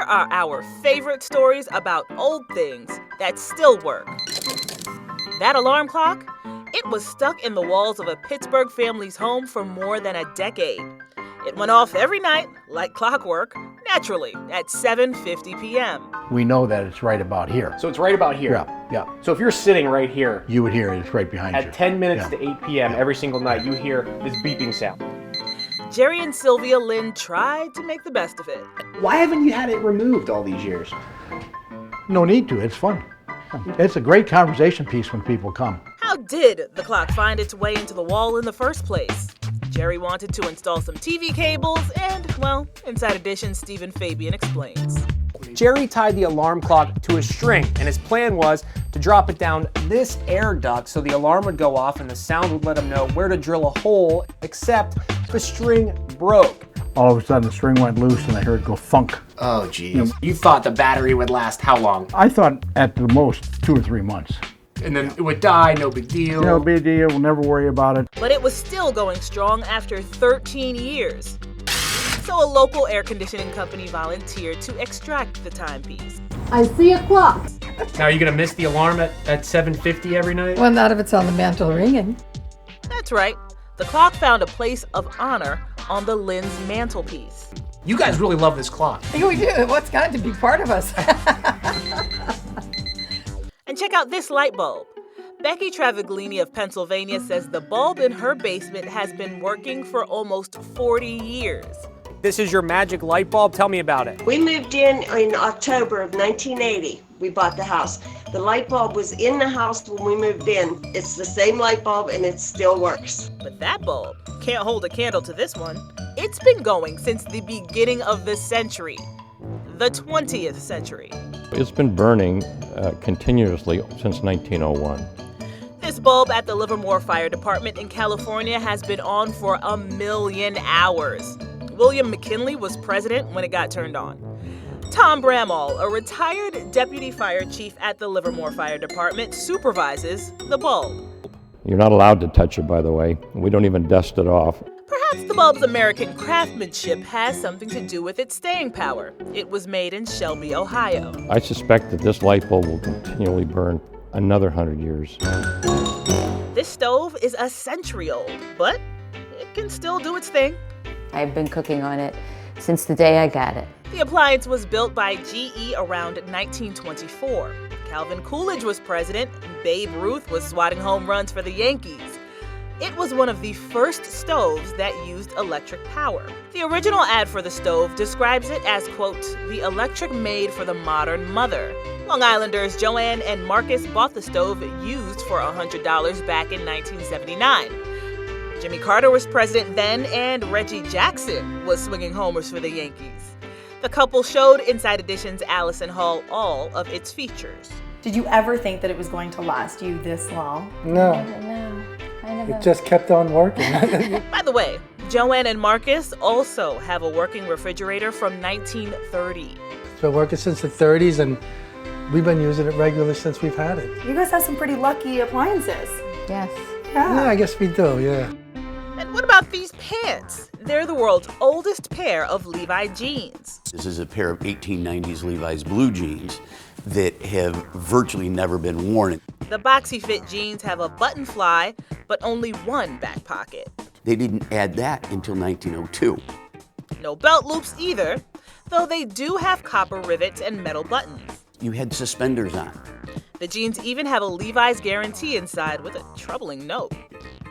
here are our favorite stories about old things that still work. That alarm clock? It was stuck in the walls of a Pittsburgh family's home for more than a decade. It went off every night, like clockwork, naturally, at 7:50 p.m. We know that it's right about here. So it's right about here? Yeah. So if you're sitting right here, You would hear it. It's right behind you. at 10 minutes to 8 p.m. every single night, you hear this beeping sound. Jerry and Sylvia Lynn tried to make the best of it. Why haven't you had it removed all these years? No need to. It's fun. It's a great conversation piece when people come. How did the clock find its way into the wall in the first place? Jerry wanted to install some TV cables and, well, Inside Edition Stephen Fabian explains. Jerry tied the alarm clock to a string, and his plan was to drop it down this air duct so the alarm would go off and the sound would let him know where to drill a hole, except the string broke. All of a sudden, the string went loose and I heard it go thunk. Oh, geez. You thought the battery would last how long? I thought at the most 2 or 3 months. And then it would die, no big deal. No big deal. We'll never worry about it. But it was still going strong after 13 years. So a local air conditioning company volunteered to extract the timepiece. I see a clock. Now, are you going to miss the alarm at 7:50 every night? Well, not if it's on the mantle ringing. That's right. The clock found a place of honor on the Lynn's mantelpiece. You guys really love this clock. Yeah, we do. What's got to be part of us? And check out this light bulb. Becky Travaglini of Pennsylvania says the bulb in her basement has been working for almost 40 years. This is your magic light bulb. Tell me about it. We moved in October of 1980. We bought the house. The light bulb was in the house when we moved in. It's the same light bulb and it still works. But that bulb can't hold a candle to this one. It's been going since the beginning of the century, the 20th century. It's been burning continuously since 1901. This bulb at the Livermore Fire Department in California has been on for 1 million hours. William McKinley was president when it got turned on. Tom Bramall, a retired deputy fire chief at the Livermore Fire Department, supervises the bulb. You're not allowed to touch it, by the way. We don't even dust it off. Perhaps the bulb's American craftsmanship has something to do with its staying power. It was made in Shelby, Ohio. I suspect that this light bulb will continually burn another 100 years. This stove is a century old, but it can still do its thing. I've been cooking on it since the day I got it. The appliance was built by GE around 1924. Calvin Coolidge was president, and Babe Ruth was swatting home runs for the Yankees. It was one of the first stoves that used electric power. The original ad for the stove describes it as, quote, the electric made for the modern mother. Long Islanders Joanne and Marcus bought the stove used for $100 back in 1979. Jimmy Carter was president then, and Reggie Jackson was swinging homers for the Yankees. The couple showed Inside Edition's Allison Hall all of its features. Did you ever think that it was going to last you this long? No. I never. It just kept on working. By the way, Joanne and Marcus also have a working refrigerator from 1930. It's been working since the 30s, and we've been using it regularly since we've had it. You guys have some pretty lucky appliances. Yes. Yeah, I guess we do, yeah. And what about these pants? They're the world's oldest pair of Levi jeans. This is a pair of 1890s Levi's blue jeans that have virtually never been worn. The boxy fit jeans have a button fly, but only one back pocket. They didn't add that until 1902. No belt loops either, though they do have copper rivets and metal buttons. You had suspenders on. The jeans even have a Levi's guarantee inside with a troubling note.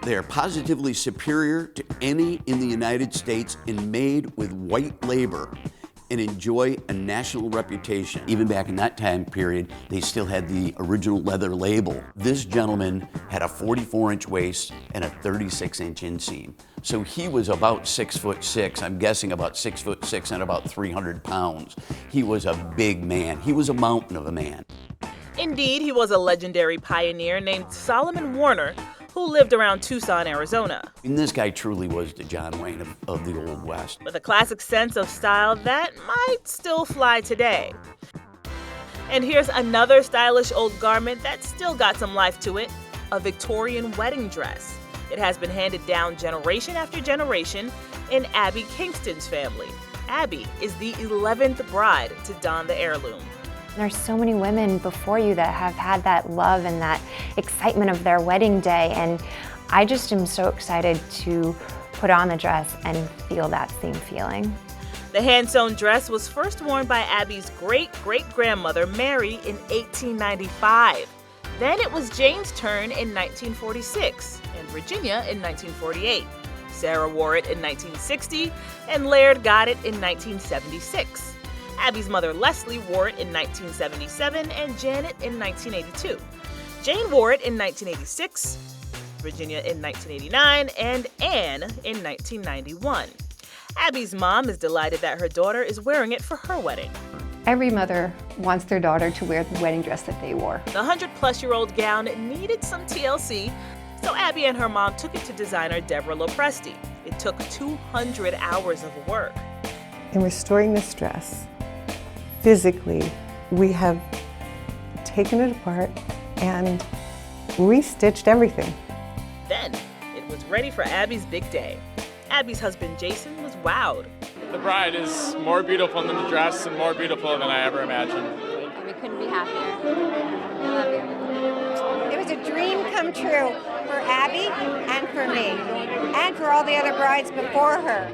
They are positively superior to any in the United States and made with white labor and enjoy a national reputation. Even back in that time period, they still had the original leather label. This gentleman had a 44-inch waist and a 36-inch inseam. So he was about 6'6", I'm guessing about 6'6" and about 300 pounds. He was a big man. He was a mountain of a man. Indeed, he was a legendary pioneer named Solomon Warner, who lived around Tucson, Arizona. And this guy truly was the John Wayne of the Old West. With a classic sense of style that might still fly today. And here's another stylish old garment that's still got some life to it, a Victorian wedding dress. It has been handed down generation after generation in Abby Kingston's family. Abby is the 11th bride to don the heirloom. There's so many women before you that have had that love and that excitement of their wedding day, and I just am so excited to put on the dress and feel that same feeling. The hand-sewn dress was first worn by Abby's great-great-grandmother, Mary, in 1895. Then it was Jane's turn in 1946, and Virginia in 1948. Sarah wore it in 1960, and Laird got it in 1976. Abby's mother, Leslie, wore it in 1977, and Janet in 1982. Jane wore it in 1986, Virginia in 1989, and Anne in 1991. Abby's mom is delighted that her daughter is wearing it for her wedding. Every mother wants their daughter to wear the wedding dress that they wore. The 100-plus-year-old gown needed some TLC, so Abby and her mom took it to designer Deborah Lopresti. It took 200 hours of work. In restoring this dress, physically, we have taken it apart and restitched everything. Then, it was ready for Abby's big day. Abby's husband, Jason, was wowed. The bride is more beautiful than the dress and more beautiful than I ever imagined. We couldn't be happier. I love you. It was a dream come true for Abby and for me, and for all the other brides before her.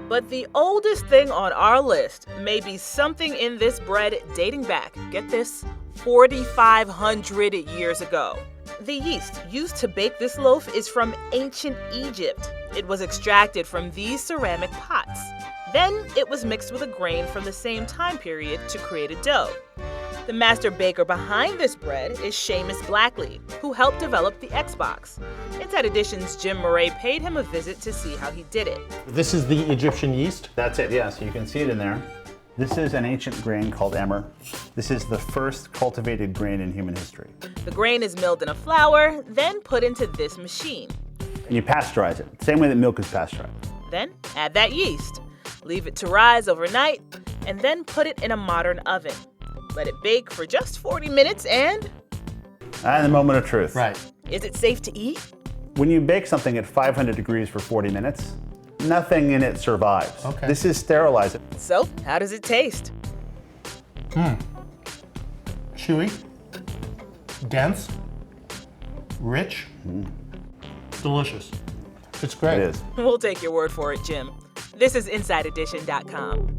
But the oldest thing on our list may be something in this bread dating back, get this, 4,500 years ago. The yeast used to bake this loaf is from ancient Egypt. It was extracted from these ceramic pots. Then it was mixed with a grain from the same time period to create a dough. The master baker behind this bread is Seamus Blackley, who helped develop the Xbox. Inside Edition's Jim Murray paid him a visit to see how he did it. This is the Egyptian yeast? That's it, yeah, so you can see it in there. This is an ancient grain called emmer. This is the first cultivated grain in human history. The grain is milled in a flour, then put into this machine. And you pasteurize it, same way that milk is pasteurized. Then add that yeast. Leave it to rise overnight, and then put it in a modern oven. Let it bake for just 40 minutes and the moment of truth. Right. Is it safe to eat? When you bake something at 500 degrees for 40 minutes, nothing in it survives. Okay. This is sterilized. So, how does it taste? Chewy, dense, rich, delicious. It's great. It is. We'll take your word for it, Jim. This is InsideEdition.com.